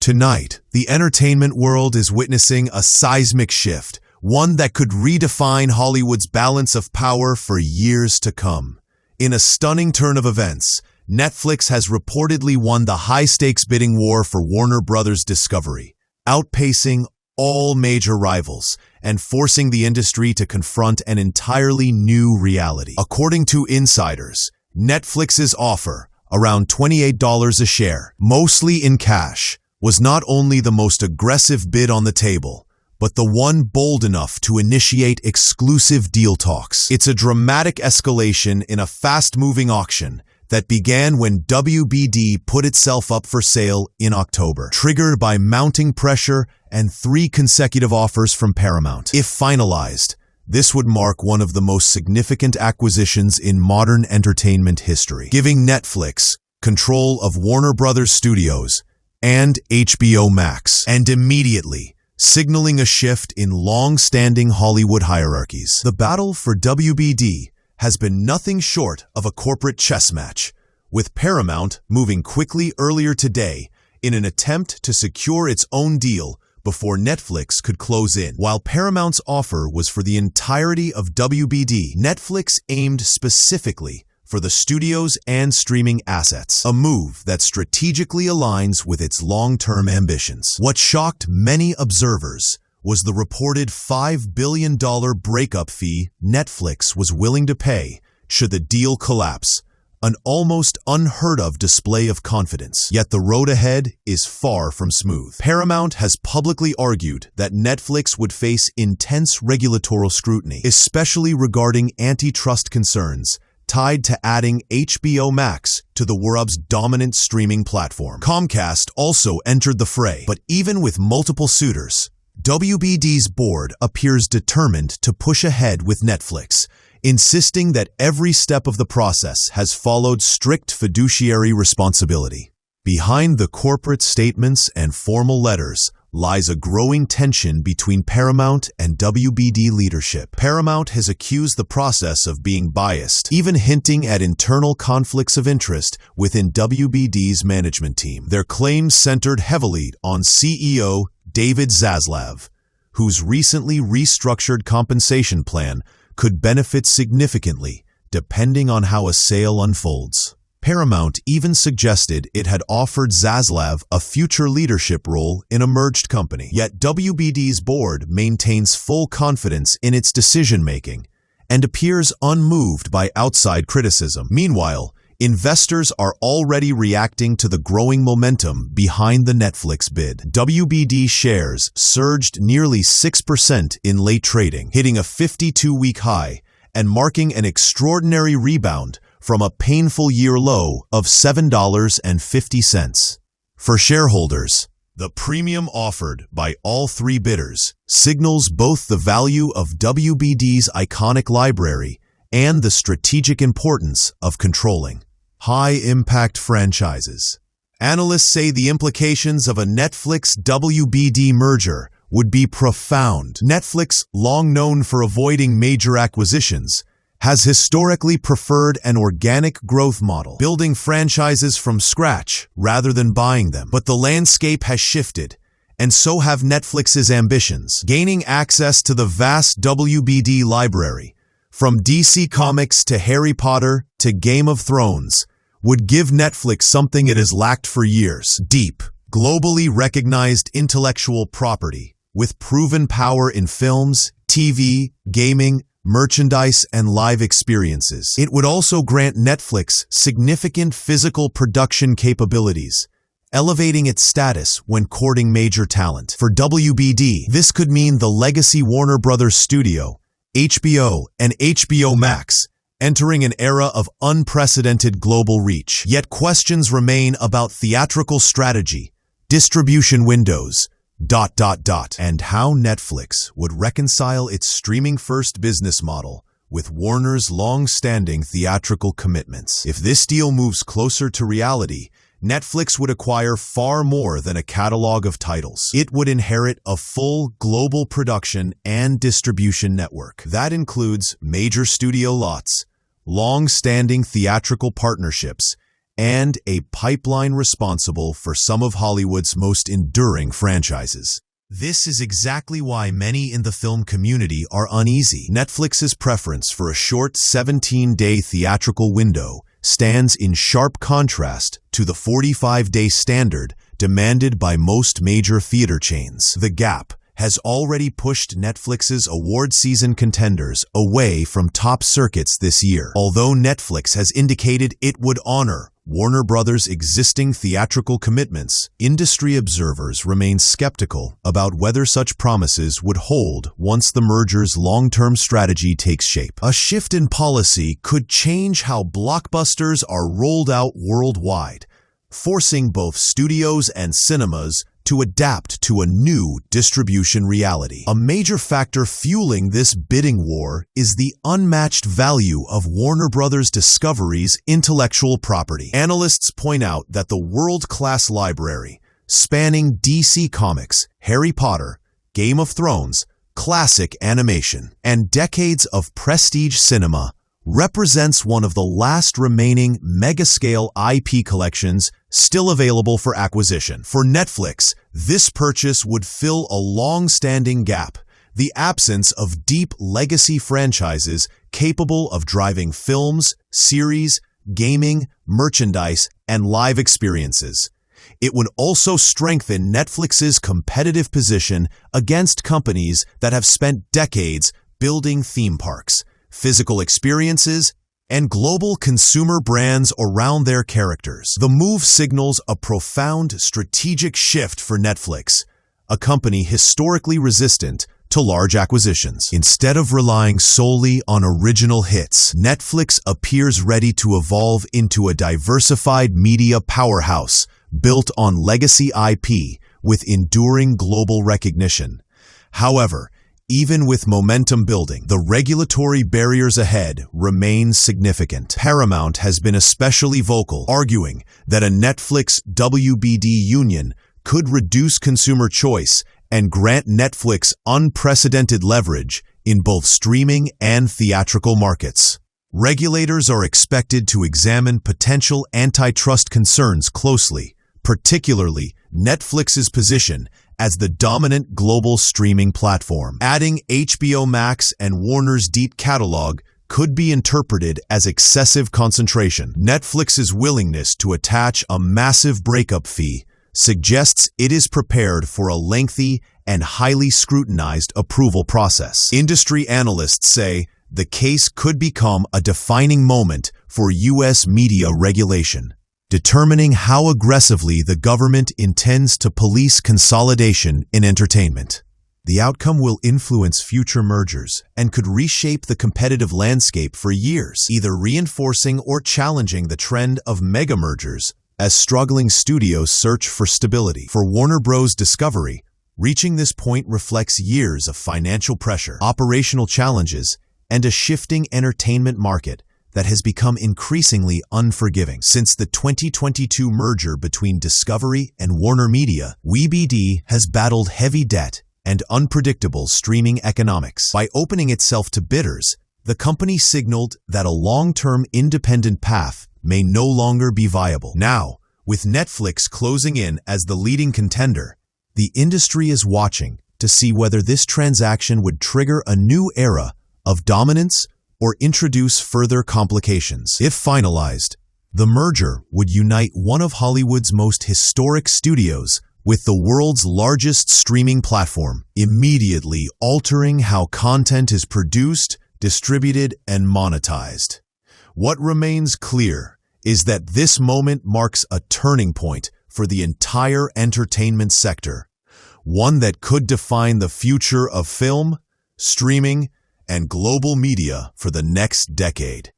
Tonight, the entertainment world is witnessing a seismic shift, one that could redefine Hollywood's balance of power for years to come. In a stunning turn of events, Netflix has reportedly won the high-stakes bidding war for Warner Bros. Discovery, outpacing all major rivals and forcing the industry to confront an entirely new reality. According to insiders, Netflix's offer, around $28 a share, mostly in cash, was not only the most aggressive bid on the table, but the one bold enough to initiate exclusive deal talks. It's a dramatic escalation in a fast-moving auction that began when WBD put itself up for sale in October, triggered by mounting pressure and 3 consecutive offers from Paramount. If finalized, this would mark one of the most significant acquisitions in modern entertainment history, giving Netflix control of Warner Bros. Studios and HBO Max, and immediately signaling a shift in long-standing Hollywood hierarchies. The battle for WBD has been nothing short of a corporate chess match, with Paramount moving quickly earlier today in an attempt to secure its own deal before Netflix could close in. While Paramount's offer was for the entirety of WBD, Netflix aimed specifically for the studios and streaming assets, a move that strategically aligns with its long-term ambitions. What shocked many observers was the reported $5 billion breakup fee Netflix was willing to pay should the deal collapse, an almost unheard-of display of confidence. Yet the road ahead is far from smooth. Paramount has publicly argued that Netflix would face intense regulatory scrutiny, especially regarding antitrust concerns tied to adding HBO Max to the world's dominant streaming platform. Comcast also entered the fray, but even with multiple suitors, WBD's board appears determined to push ahead with Netflix, insisting that every step of the process has followed strict fiduciary responsibility. Behind the corporate statements and formal letters lies a growing tension between Paramount and WBD leadership. Paramount has accused the process of being biased, even hinting at internal conflicts of interest within WBD's management team. Their claims centered heavily on CEO David Zaslav, whose recently restructured compensation plan could benefit significantly depending on how a sale unfolds. Paramount even suggested it had offered Zaslav a future leadership role in a merged company. Yet WBD's board maintains full confidence in its decision-making and appears unmoved by outside criticism. Meanwhile, investors are already reacting to the growing momentum behind the Netflix bid. WBD shares surged nearly 6% in late trading, hitting a 52-week high and marking an extraordinary rebound from a painful year low of $7.50. For shareholders, the premium offered by all 3 bidders signals both the value of WBD's iconic library and the strategic importance of controlling high-impact franchises. Analysts say the implications of a Netflix-WBD merger would be profound. Netflix, long known for avoiding major acquisitions, has historically preferred an organic growth model, building franchises from scratch rather than buying them. But the landscape has shifted, and so have Netflix's ambitions. Gaining access to the vast WBD library, from DC Comics to Harry Potter to Game of Thrones, would give Netflix something it has lacked for years: deep, globally recognized intellectual property, with proven power in films, TV, gaming, merchandise, and live experiences. It would also grant Netflix significant physical production capabilities, elevating its status when courting major talent. For WBD, this could mean the legacy Warner Bros. Studio, HBO, and HBO Max entering an era of unprecedented global reach. Yet questions remain about theatrical strategy, distribution windows, and how Netflix would reconcile its streaming-first business model with Warner's long-standing theatrical commitments. If this deal moves closer to reality, Netflix would acquire far more than a catalog of titles. It would inherit a full global production and distribution network. That includes major studio lots, long-standing theatrical partnerships, and a pipeline responsible for some of Hollywood's most enduring franchises. This is exactly why many in the film community are uneasy. Netflix's preference for a short 17-day theatrical window stands in sharp contrast to the 45-day standard demanded by most major theater chains. The gap has already pushed Netflix's award season contenders away from top circuits this year. Although Netflix has indicated it would honor Warner Brothers' existing theatrical commitments, industry observers remain skeptical about whether such promises would hold once the merger's long-term strategy takes shape. A shift in policy could change how blockbusters are rolled out worldwide, forcing both studios and cinemas to adapt to a new distribution reality. A major factor fueling this bidding war is the unmatched value of Warner Brothers Discovery's intellectual property. Analysts point out that the world-class library, spanning DC Comics, Harry Potter, Game of Thrones, classic animation, and decades of prestige cinema, represents one of the last remaining mega-scale IP collections still available for acquisition. For Netflix, this purchase would fill a long-standing gap, the absence of deep legacy franchises capable of driving films, series, gaming, merchandise, and live experiences. It would also strengthen Netflix's competitive position against companies that have spent decades building theme parks, physical experiences, and global consumer brands around their characters. The move signals a profound strategic shift for Netflix, a company historically resistant to large acquisitions. Instead of relying solely on original hits, Netflix appears ready to evolve into a diversified media powerhouse built on legacy IP with enduring global recognition. However, even with momentum building, the regulatory barriers ahead remain significant. Paramount has been especially vocal, arguing that a Netflix-WBD union could reduce consumer choice and grant Netflix unprecedented leverage in both streaming and theatrical markets. Regulators are expected to examine potential antitrust concerns closely, particularly Netflix's position as the dominant global streaming platform. Adding HBO Max and Warner's deep catalog could be interpreted as excessive concentration. Netflix's willingness to attach a massive breakup fee suggests it is prepared for a lengthy and highly scrutinized approval process. Industry analysts say the case could become a defining moment for U.S. media regulation, determining how aggressively the government intends to police consolidation in entertainment. The outcome will influence future mergers and could reshape the competitive landscape for years, either reinforcing or challenging the trend of mega mergers as struggling studios search for stability. For Warner Bros. Discovery, reaching this point reflects years of financial pressure, operational challenges, and a shifting entertainment market that has become increasingly unforgiving. Since the 2022 merger between Discovery and Warner Media, WBD has battled heavy debt and unpredictable streaming economics. By opening itself to bidders, the company signaled that a long-term independent path may no longer be viable. Now, with Netflix closing in as the leading contender, the industry is watching to see whether this transaction would trigger a new era of dominance or introduce further complications. If finalized, the merger would unite one of Hollywood's most historic studios with the world's largest streaming platform, immediately altering how content is produced, distributed, and monetized. What remains clear is that this moment marks a turning point for the entire entertainment sector, one that could define the future of film, streaming, and global media for the next decade.